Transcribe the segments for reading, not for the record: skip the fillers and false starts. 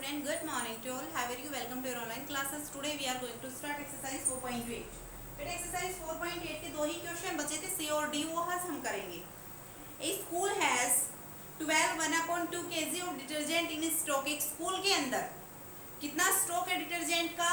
student, good morning to all. How are you? Welcome to your online classes. Today we are going to start exercise 4.8. बेटा exercise 4.8 के दो ही question बचे थे, C और D, वो आज हम करेंगे. A school has 12 1/2 kg of detergent in stock. एक स्कूल के अंदर कितना स्टॉक है डिटर्जेंट का?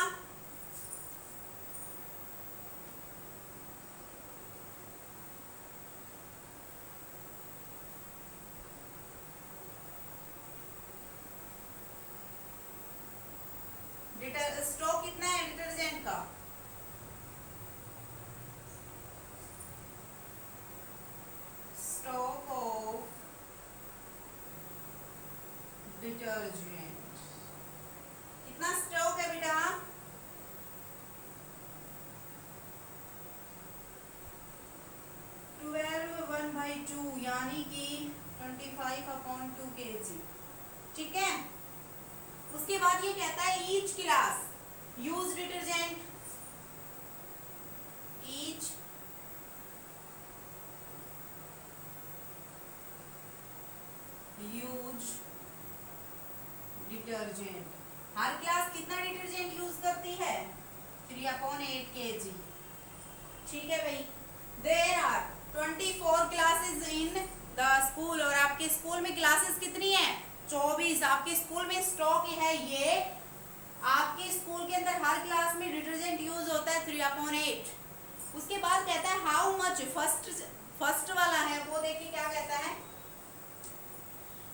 स्टॉक कितना है डिटर्जेंट का? स्टॉक ऑफ डिटर्जेंट कितना स्टॉक है बेटा? 12 1/2 यानी कि 25/2 kg. ठीक है. उसके बाद ये कहता है each class use detergent, each use detergent. हर क्लास कितना डिटर्जेंट यूज करती है? 3/8 kg. ठीक है भाई. There are 24 classes in the school. और आपके स्कूल में क्लासेस कितनी है? 24. आपके स्कूल में स्टॉक है ये. आपके स्कूल के अंदर हर क्लास में डिटर्जेंट यूज होता है 3/8. उसके बाद कहता है हाउ मच. फर्स्ट वाला है वो देखिए क्या कहता है.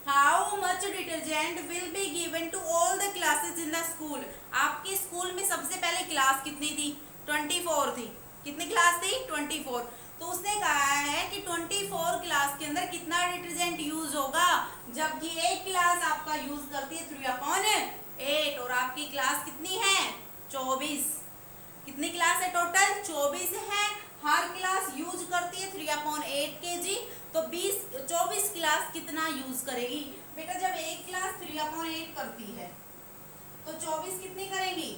How much detergent will be given to all the classes in the school. आपके स्कूल में सबसे पहले क्लास कितनी थी? 24 थी. कितनी क्लास थी? 24. तो उसने कहा है कि 24 क्लास के अंदर कितना डिटर्जेंट यूज होगा, जबकि एक क्लास आपका यूज करती है 3/8 और आपकी क्लास कितनी है? 24. कितनी क्लास है टोटल? 24 है. हर क्लास यूज करती है 3/8 kg. तो 24 क्लास कितना यूज करेगी बेटा? जब एक क्लास 3/8 करती है तो 24 कितनी करेंगी?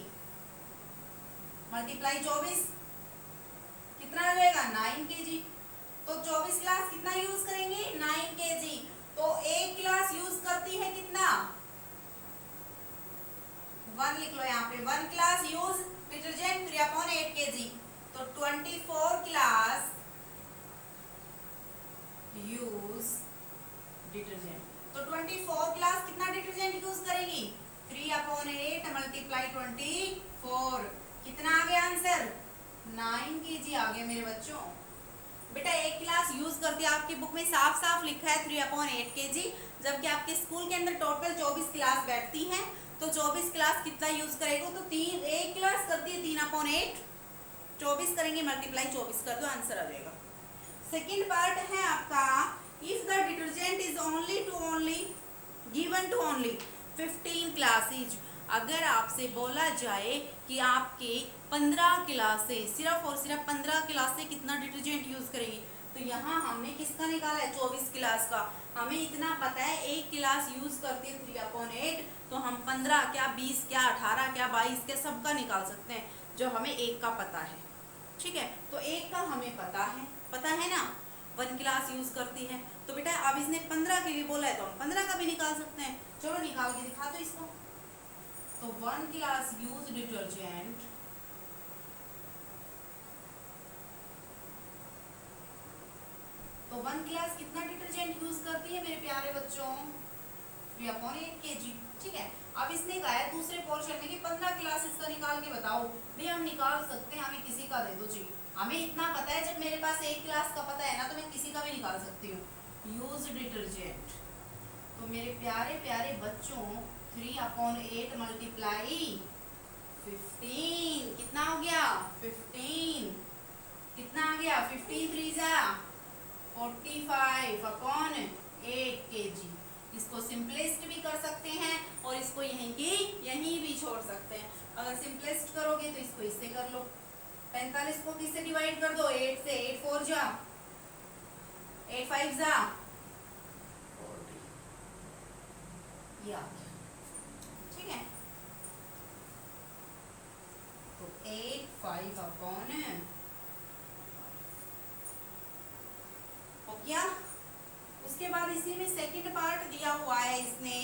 मल्टीप्लाई 24 कितना आ जाएगा? 9 kg. तो 24 क्लास कितना यूज करेंगे? 9 kg. तो एक क्लास यूज करती है कितना? 1 लिख लो यहाँ पे. 1 क्लास यूज डिटर्जेंट 3/8 kg. तो 24 क्लास यूज डिटर्जेंट. तो 24 क्लास कितना डिटर्जेंट यूज करेंगी? 3/8 मल्टीप्लाई 24. कितना आ गया आंसर? 9 kg आ गया मेरे बच्चों. बेटा एक क्लास यूज करती है, आपकी बुक में साफ साफ लिखा है 3/8 kg, जबकि आपके स्कूल के अंदर टोटल 24 क्लास बैठती हैं. तो 24 क्लास कितना यूज करेगा? तो एक क्लास करती है 3/8. 24 करेंगे मल्टीप्लाई 24 कर दो, आंसर आ जाएगा. सेकेंड पार्ट है आपका if the detergent is only given to only 15 classes. अगर आपसे बोला जाए कि आपके 15 क्लासेस, सिर्फ और सिर्फ 15 क्लासेस कितना डिटर्जेंट यूज करेगी, तो यहाँ हमने किसका निकाला है? 24 क्लास का. हमें इतना पता है एक क्लास यूज करती है 3/8. तो हम 15 क्या 20 क्या 18 क्या 22 क्या सबका निकाल सकते हैं, जो हमें एक का पता है. ठीक है. तो एक का हमें पता है ना. 1 क्लास यूज करती है. तो बेटा अब इसने 15 के लिए बोला है तो हम 15 का भी निकाल सकते हैं. चलो निकाल के दिखा दो इसको. तो 1 क्लास यूज डिटर्जेंट तो 1 क्लास कितना डिटर्जेंट यूज करती है मेरे प्यारे बच्चों? 3/8 kg. ठीक है. अब इसने कहा है दूसरे पोर्शन में कि 15 क्लासेस का निकाल के बताओ. भाई हम निकाल सकते हैं, हमें किसी का दे दो जी. हमें इतना पता है जब मेरे पास एक क्लास का पता है ना, तो मैं किसी का भी निकाल सकती हूँ. Use detergent. तो मेरे प्यारे प्यारे बच्चों 3/8 मल्टीप्लाई 15 कितना हो गया? 15. कितना आ गया? 15 3 जा 45/8 kg. इसको सिंपलेस्ट भी कर सकते हैं और इसको यहीं भी छोड़ सकते हैं. अगर सिंपलेस्ट करोगे तो इसको इससे कर लो. 45 को किससे डिवाइड कर दो? 8 से. 8 4 जा 8 5 जा 40. ठीक है. तो 8 5/5 हो गया. उसके बाद इसी में सेकंड पार्ट दिया हुआ है इसने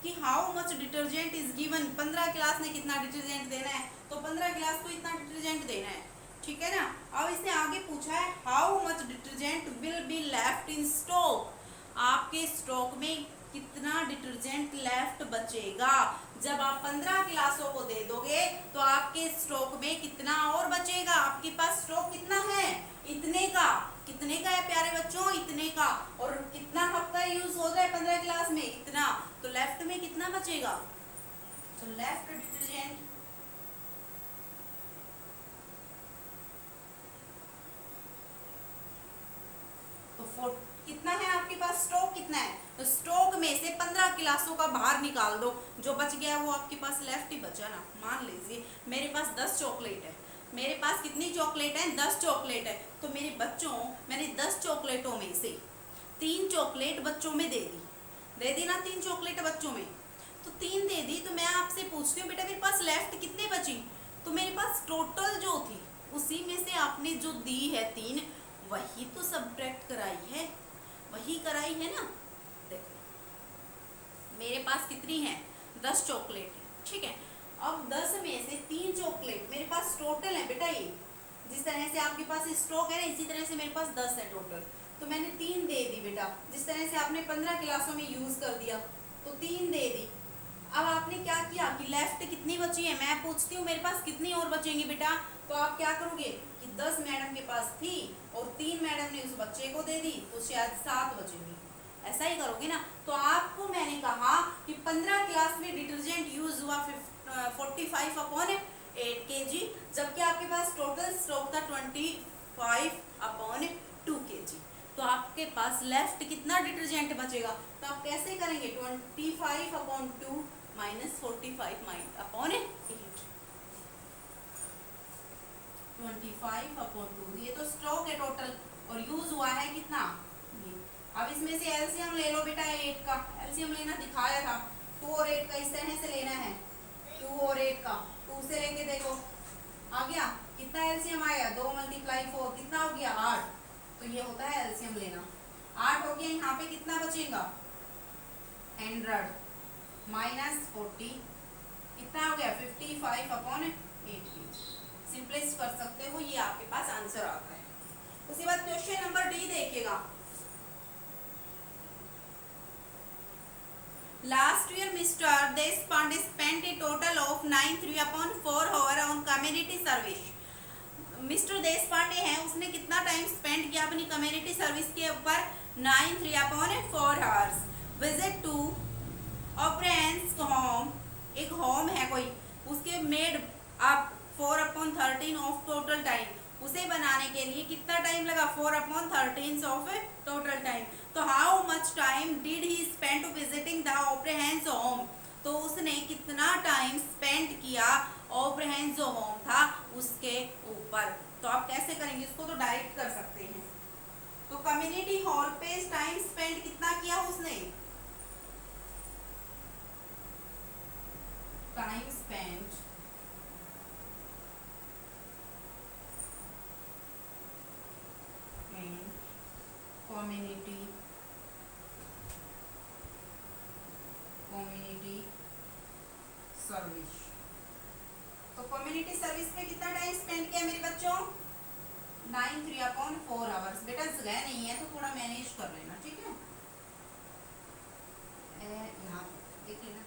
कि how much detergent is given, 15 class ने कितना डिटर्जेंट देना है, तो 15 क्लास को इतना डिटर्जेंट देना है, ठीक है ना। अब इसने आगे पूछा है how much detergent will be left in stock, आपके स्टॉक में कितना डिटर्जेंट लेफ्ट बचेगा। जब आप 15 गिलासों को दे दोगे तो आपके स्टॉक में कितना और बचेगा, आपके पास स्टॉक कितना है, इतने का, कितने का है प्यारे बच्चों, इतने का, और कितना कप का यूज हो रहा है 15 गिलास में, इतना, तो लेफ्ट में कितना बचेगा, तो लेफ्ट डिटर्जेंट तो कितना है आपके पास, स्टॉक कितना है, तो स्टॉक में से 15 गिलासों का बाहर निकाल दो, जो बच गया वो आपके पास लेफ्ट ही बचा ना। मान लीजिए मेरे पास 10 चॉकलेट है, मेरे पास कितनी चॉकलेट है, 10 चॉकलेट है, तो मेरे बच्चों मैंने 10 चॉकलेटों में से 3 चॉकलेट बच्चों में दे दी ना, 3 चॉकलेट बच्चों में, तो 3 दे दी, तो मैं आपसे पूछती हूँ बेटा मेरे पास लेफ्ट कितने बची, तो मेरे पास टोटल जो थी उसी में से आपने जो दी है 3, वही तो सब्ट्रैक्ट कराई है, वही कराई है ना। देखो मेरे पास कितनी है, 10 चॉकलेट है, ठीक है। अब 10 में से 3 चॉकलेट मेरे पास टोटल है बेटा, ये जिस तरह से आपके पास स्टॉक है ना, इसी तरह से मेरे पास 10 है टोटल, तो मैंने 3 दे दी बेटा, जिस तरह से आपने 15 गिलासों में यूज कर दिया तो 3 दे दी। अब आपने क्या किया कि लेफ्ट कितनी बची है, मैं पूछती हूँ मेरे पास कितनी और बचेंगी बेटा, तो आप क्या करोगे कि 10 मैडम के पास थी और 3 मैडम ने उस बच्चे को दे दी, तो शायद 7 बचेंगी, ऐसा ही करोगे ना। तो आपको मैंने कहा कि 15 गिलास में डिटर्जेंट यूज हुआ 45/8 kg, जबकि आपके पास टोटल स्टॉक था 25/2 kg, तो आपके पास लेफ्ट कितना डिटर्जेंट बचेगा, तो आप कैसे करेंगे, 25/2 माइनस 45/8, 25/2, ये तो स्टॉक है टोटल, और यूज हुआ है कितना ये। अब इसमें से एलसीएम ले लो बेटा, 8 का एलसीएम लेना दिखाया था, 2 और 8 का इस तरह से लेना है, 2 और 8 का, 2 से लेके देखो आ गया, कितना एलसीएम आया, 2 × 4 कितना हो गया, 8, तो ये होता है एलसीएम लेना, 8 हो गया, यहाँ पे कितना बचेगा 100 माइनस 40 कितना हो गया 55/8, सिंपलेस्ट कर सकते हो, ये आपके पास आंसर आता है। उसके बाद क्वेश्चन नंबर डी देखिएगा, Last year, Mr. Deshpande spent a total of 93/4 hour on community service. Mister Deshpande हैं, उसने कितना टाइम स्पेंड किया अपनी कम्युनिटी सर्विस के ऊपर, 93/4 hours. Visit to her parents home, एक होम है कोई, उसके made up 4/13 of total time, उसे बनाने के लिए कितना टाइम लगा, 4/13 ऑफ टोटल टाइम। तो how much time did he spend to visiting the her parents home, तो उसने कितना टाइम स्पेंड किया ऑपरेंस जो होम था उसके ऊपर। तो आप कैसे करेंगे, इसको तो डायरेक्ट कर सकते हैं। तो कम्युनिटी हॉल पे टाइम स्पेंड कितना किया उसने, टाइम स्पेंड इन कम्युनिटी सर्विस। तो कम्युनिटी सर्विस में कितना टाइम स्पेंड किया मेरे बच्चों, 93/4 आवर्स। बेटा जगह नहीं है तो थोड़ा मैनेज कर लेना, ठीक है, यहाँ देख लेना।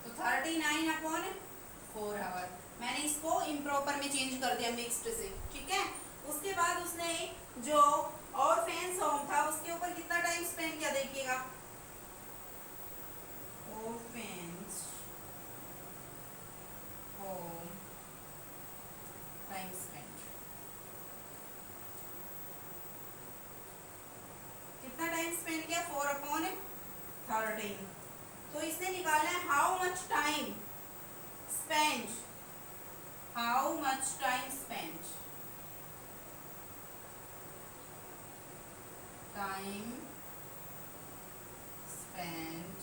तो 39/4 आवर, मैंने इसको इम्प्रॉपर में चेंज कर दिया मिक्स्ड से, ठीक है। उसके बाद उसने जो और फैंस होम था उसके ऊपर कितना टाइम स्पेंड किया, देखिएगा, और फैंस होम टाइम स्पेंड कितना टाइम स्पेंड किया, 4/13। तो इसने निकालना है how much time spend, how much time spend, time spend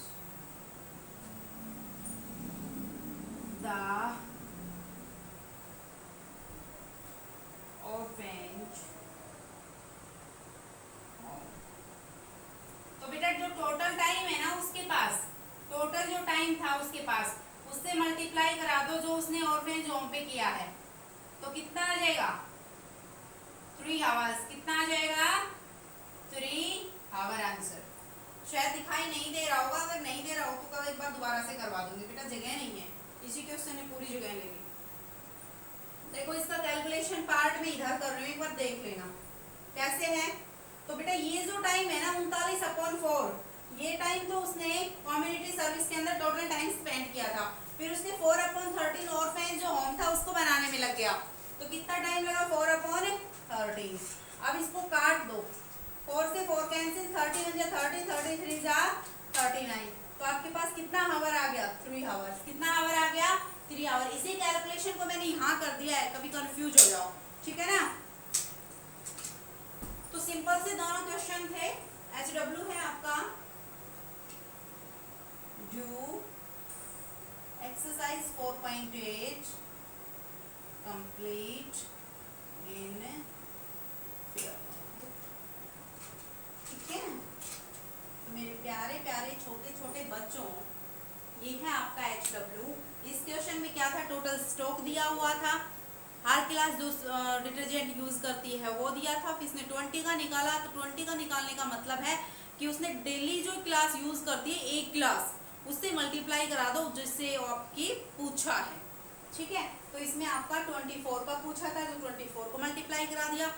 the orange. तो बेटा जो टोटल टाइम है ना उसके पास, उससे मल्टीप्लाई करा दो जो उसने ऑर्फेनेज होम पे किया है, तो कितना आ जाएगा 3 आवर्स। कितना आ जाएगा 3 आवर आंसर। शायद दिखाई नहीं दे रहा होगा, अगर नहीं दे रहा हो तो कल एक बार दोबारा से करवा दूंगी बेटा, जगह नहीं है, इसी क्वेश्चन ने पूरी जगह लेगी। देखो इसका कैलकुलेशन पार्ट में इधर कर रही हूँ, एक बार देख लेना कैसे है। तो बेटा ये जो टाइम है ना 39/4, ये टाइम तो उसने कम्युनिटी सर्विस के अंदर टोटल टाइम स्पेंड किया था, फिर उसने 4/13 ऑर्फेनेज जो होम था उसको बनाने में लग गया, तो कितना टाइम लगा 4/13। अब इसको काट दो, 4 से 4 कैंसिल, 30 बन गया 30, 33 जा 39, तो आपके पास कितना आवर आ गया 3 आवर्स। कितना आवर आ गया 3 आवर। इसी कैलकुलेशन को मैंने यहाँ कर दिया है, कभी कंफ्यूज हो जाओ, ठीक है ना। तो सिंपल से दोनों क्वेश्चन थे। HW है आपका do exercise 4.8 complete in fear. ठीक है, तो मेरे प्यारे प्यारे छोटे छोटे बच्चों, ये है आपका HW। इस क्वेश्चन में क्या था, टोटल स्टॉक दिया हुआ था, हर क्लास जो डिटर्जेंट यूज करती है वो दिया था, फिर इसने 20 का निकाला। तो 20 का निकालने का मतलब है कि उसने डेली जो क्लास यूज करती है एक क्लास, उससे मल्टीप्लाई करा दो जिससे आपकी पूछा है। ठीक है, तो इसमें आपका 24 का पूछा था, तो 24 को मल्टीप्लाई करा दिया।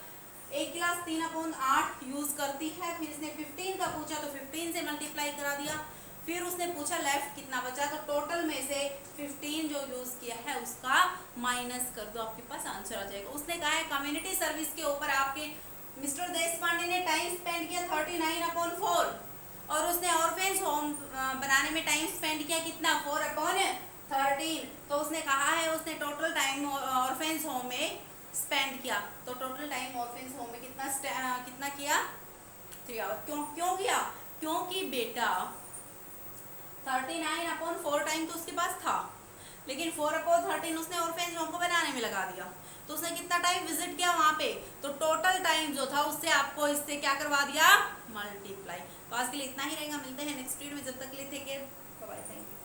एक क्लास 3/8 यूज करती है, फिर इसने 15 का पूछा तो 15 से मल्टीप्लाई करा दिया। फिर उसने पूछा लेफ्ट कितना बचा, तो टोटल में से 15 जो यूज किया है उसका माइनस कर दो, आपके पास आंसर आ जाएगा। उसने कहा है कम्युनिटी सर्विस के ऊपर आपके मिस्टर देश पांडे ने टाइम स्पेंड किया 39/4, और उसने ऑर्फेन्स होम बनाने में टाइम स्पेंड किया कितना 4/13। तो उसने कहा है उसने टोटल टाइम ऑर्फेन्स होम में स्पेंड किया, तो टोटल टाइम ऑर्फेन्स होम में कितना किया 3 आवर। क्यों किया, क्योंकि बेटा 39/4 टाइम तो उसके पास था, लेकिन 4/13 उसने ऑर्फेन्स होम को बनाने में लगा दिया, तो उसने कितना टाइम विजिट किया वहां पे, तो टोटल टाइम जो था उससे आपको इससे क्या करवा दिया मल्टीप्लाई। तो आज के लिए इतना ही रहेगा, मिलते हैं नेक्स्ट वीडियो में, जब तक के लिए take care, bye bye, thank you.